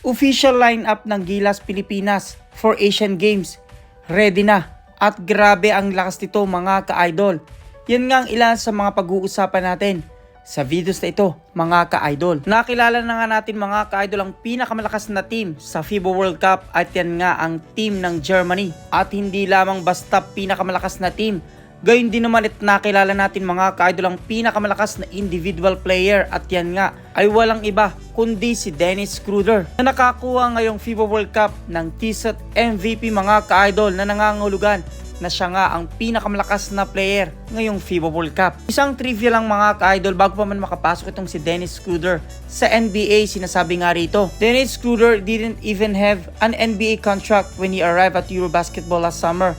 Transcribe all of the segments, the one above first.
Official lineup ng Gilas Pilipinas for Asian Games. Ready na. At grabe ang lakas nito mga ka-idol. Yan nga ang ilan sa mga pag-uusapan natin sa videos na ito mga ka-idol. Nakilala na nga natin mga ka-idol ang pinakamalakas na team sa FIBA World Cup at yan nga ang team ng Germany. At hindi lamang basta pinakamalakas na team. Gayun din naman at nakilala natin mga ka-idol ang pinakamalakas na individual player at yan nga ay walang iba kundi si Dennis Schroeder na nakakuha ngayong FIBA World Cup ng TISAT MVP mga ka-idol na nangangahulugan na siya nga ang pinakamalakas na player ngayong FIBA World Cup. Isang trivia lang mga ka-idol bago pa man makapasok itong si Dennis Schroeder sa NBA, sinasabi nga rito, Dennis Schroeder didn't even have an NBA contract when he arrived at Eurobasketball last summer.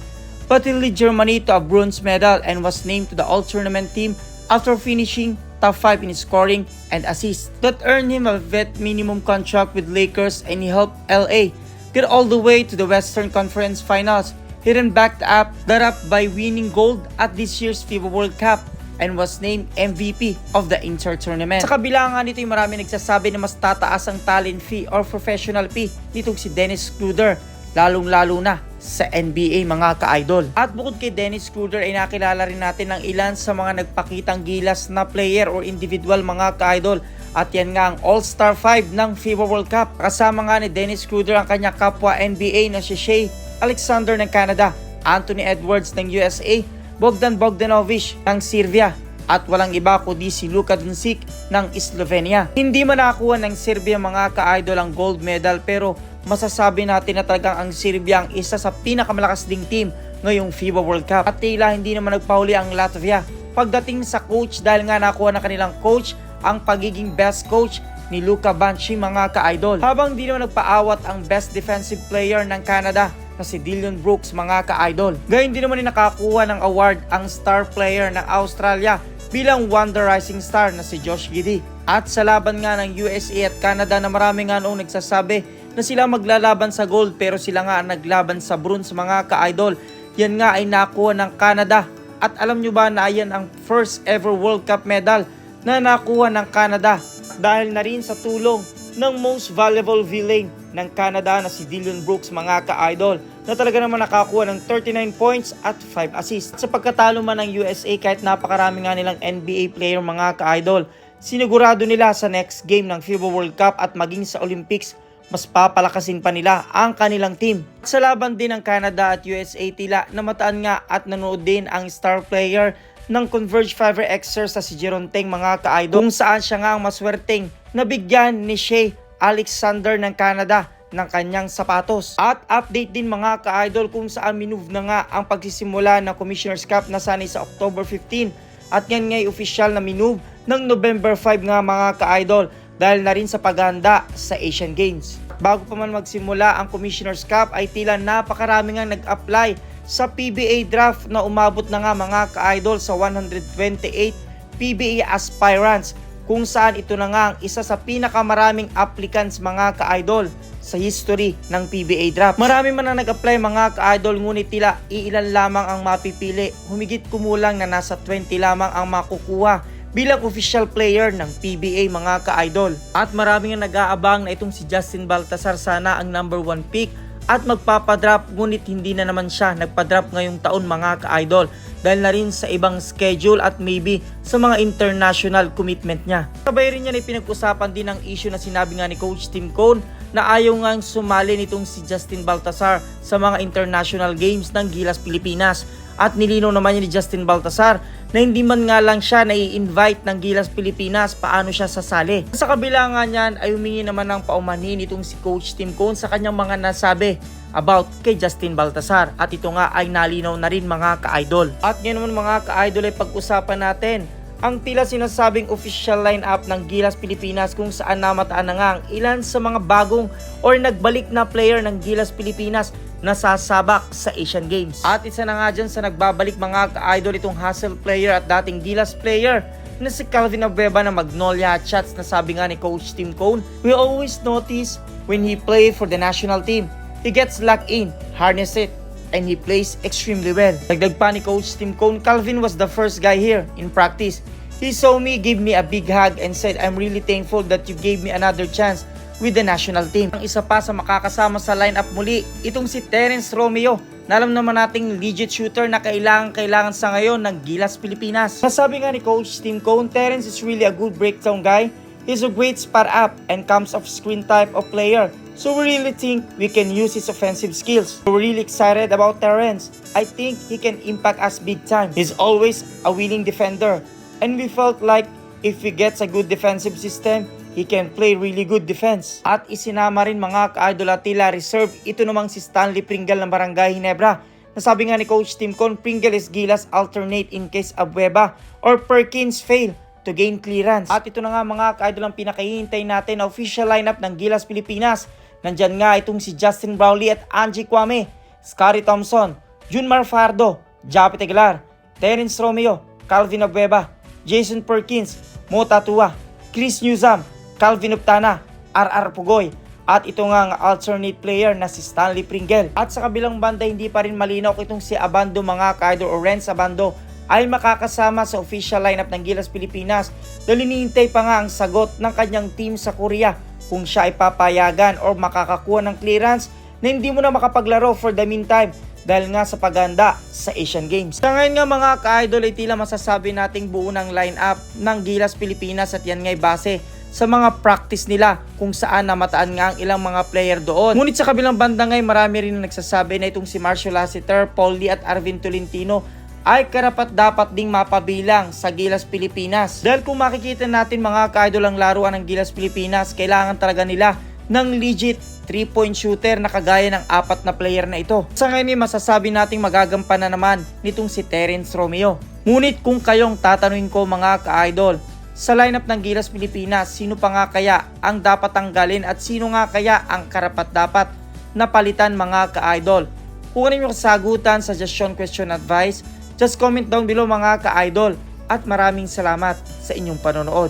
But he led Germany to a bronze medal and was named to the All-Tournament team after finishing top 5 in scoring and assists. That earned him a vet minimum contract with Lakers and he helped LA get all the way to the Western Conference Finals. He then backed up that up by winning gold at this year's FIBA World Cup and was named MVP of the inter-tournament. Sa kabila nga nito, marami nagsasabi na mas tataas ang talent fee or professional fee nitong si Dennis Schroeder, lalong-lalo na sa NBA mga ka-idol. At bukod kay Dennis Schroeder ay nakilala rin natin ng ilan sa mga nagpakitang gilas na player or individual mga ka-idol. At yan nga ang All-Star 5 ng FIBA World Cup. Kasama nga ni Dennis Schroeder ang kanyang kapwa NBA na si Shai Alexander ng Canada, Anthony Edwards ng USA, Bogdan Bogdanovic ng Serbia, at walang iba kundi si Luka Doncic ng Slovenia. Hindi man nakakuha ng Serbia mga ka-idol ang gold medal pero masasabi natin na talagang ang Serbia ang isa sa pinakamalakas ding team ngayong FIBA World Cup. At tila hindi naman nagpahuli ang Latvia pagdating sa coach dahil nga nakuha na kanilang coach ang pagiging best coach ni Luka Banchi mga ka-idol. Habang di naman nagpaawat ang best defensive player ng Canada na si Dillon Brooks mga ka-idol. Gayun din naman nakakuha ng award ang star player ng Australia bilang Wonder Rising Star na si Josh Giddey. At sa laban nga ng USA at Canada na marami nga noong nagsasabi na sila maglalaban sa gold pero sila nga naglaban sa bronze mga ka-idol. Yan nga ay nakuha ng Canada. At alam nyo ba na yan ang first ever World Cup medal na nakuha ng Canada dahil na rin sa tulong ng most valuable villain ng Canada na si Dillon Brooks mga ka-idol na talaga naman nakakuha ng 39 points at 5 assists. Sa pagkatalo man ng USA kahit napakarami nga nilang NBA player mga ka-idol, sinigurado nila sa next game ng FIBA World Cup at maging sa Olympics mas papalakasin pa nila ang kanilang team. Sa laban din ng Canada at USA tila namataan nga at nanood din ang star player ng Converge Fiverr Xers sa si Jeron Teng mga ka-idol kung saan siya nga ang maswerteng nabigyan ni Shai Alexander ng Canada ng kanyang sapatos. At update din mga ka-idol kung saan minove na nga ang pagsisimula ng Commissioner's Cup na sanay sa October 15 at yan nga'y official na minove ng November 5 nga mga ka-idol dahil na rin sa paghahanda sa Asian Games. Bago pa man magsimula ang Commissioner's Cup ay tila napakarami nga nag-apply sa PBA draft na umabot na nga mga ka-idol sa 128 PBA aspirants kung saan ito na nga ang isa sa pinakamaraming applicants mga ka-idol sa history ng PBA draft. Marami man na nag-apply mga ka-idol ngunit tila iilan lamang ang mapipili. Humigit kumulang na nasa 20 lamang ang makukuha bilang official player ng PBA mga ka-idol. At marami nga nag-aabang na itong si Justin Baltasar sana ang number 1 pick at magpapadrop ngunit hindi na naman siya nagpadrop ngayong taon mga ka-idol dahil na rin sa ibang schedule at maybe sa mga international commitment niya. Sabay rin yan ay pinag-usapan din ang issue na sinabi nga ni Coach Tim Cone na ayaw ngang sumali nitong si Justin Baltasar sa mga international games ng Gilas Pilipinas. At nilinaw naman niya ni Justin Baltasar na hindi man nga lang siya nai-invite ng Gilas Pilipinas paano siya sasali. Sa kabila nga niyan ay humingi naman ng paumanhin itong si Coach Tim Cone sa kanyang mga nasabi about kay Justin Baltasar. At ito nga ay nalinaw na rin mga ka-idol. At ngayon naman mga ka-idol ay pag-usapan natin ang tila sinasabing official lineup ng Gilas Pilipinas kung saan namataan na nga ang ilan sa mga bagong or nagbalik na player ng Gilas Pilipinas na sasabak sa Asian Games. At isa na nga dyan sa nagbabalik mga ka-idol itong hustle player at dating Gilas player na si Calvin Abueva ng Magnolia Chats na sabi nga ni Coach Tim Cone, we always notice when he play for the national team, he gets locked in, harness it, and he plays extremely well. Dagdag pa ni Coach Tim Cone, Calvin was the first guy here in practice. He saw me, gave me a big hug and said, I'm really thankful that you gave me another chance with the national team. Ang isa pa sa makakasama sa lineup muli, itong si Terence Romeo, na alam naman nating legit shooter na kailangan sa ngayon ng Gilas Pilipinas. Nasabi nga ni Coach Tim Cone, Terence is really a good breakdown guy. He's a great spot up and comes off screen type of player. So we really think we can use his offensive skills. We're really excited about Terence. I think he can impact us big time. He's always a willing defender. And we felt like if he gets a good defensive system, he can play really good defense. At isinama rin mga ka-idol at tila reserve ito namang si Stanley Pringle ng Barangay Ginebra. Nasabi nga ni Coach Tim Cone, Pringle is Gilas alternate in case Abueva or Perkins fail to gain clearance. At ito na nga mga ka-idol ang pinakahihintay natin na official lineup ng Gilas Pilipinas. Nandyan nga itong si Justin Brownlee at Angie Kwame, Scottie Thompson, Junmar Fardo, Japet Aguilar, Terence Romeo, Calvin Abueva, Jason Perkins, Mo Tatua, Chris Newsam, Calvin Uptana, RR Pugoy, at ito nga ang alternate player na si Stanley Pringle. At sa kabilang banda, hindi pa rin malinaw kung itong si Abando mga ka-idol o Renz Abando ay makakasama sa official lineup ng Gilas Pilipinas dahil hinihintay pa nga ang sagot ng kanyang team sa Korea kung siya ay papayagan or makakakuha ng clearance na hindi mo na makapaglaro for the meantime dahil nga sa paghanda sa Asian Games. Sa ngayon nga mga ka-idol ay tila masasabi nating buo ng lineup ng Gilas Pilipinas at yan nga'y base sa mga practice nila kung saan namataan nga ang ilang mga player doon. Ngunit sa kabilang banda nga'y marami rin na nagsasabi na itong si Marcio Lassiter, Paul Lee at Arvin Tolentino ay karapat-dapat ding mapabilang sa Gilas Pilipinas. Dahil kung makikita natin mga ka-idol ang laruan ng Gilas Pilipinas, kailangan talaga nila ng legit 3-point shooter na kagaya ng 4 na player na ito. Sa ngayon masasabi nating magagampanan naman nitong si Terence Romeo. Ngunit kung kayong tatanungin ko mga ka-idol, sa lineup ng Gilas Pilipinas, sino pa nga kaya ang dapat tanggalin at sino nga kaya ang karapat-dapat na palitan mga ka-idol? Kung ano yung kasagutan, suggestion, question, advice, just comment down below mga ka-idol at maraming salamat sa inyong panonood.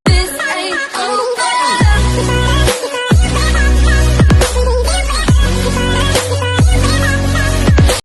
This ain't over.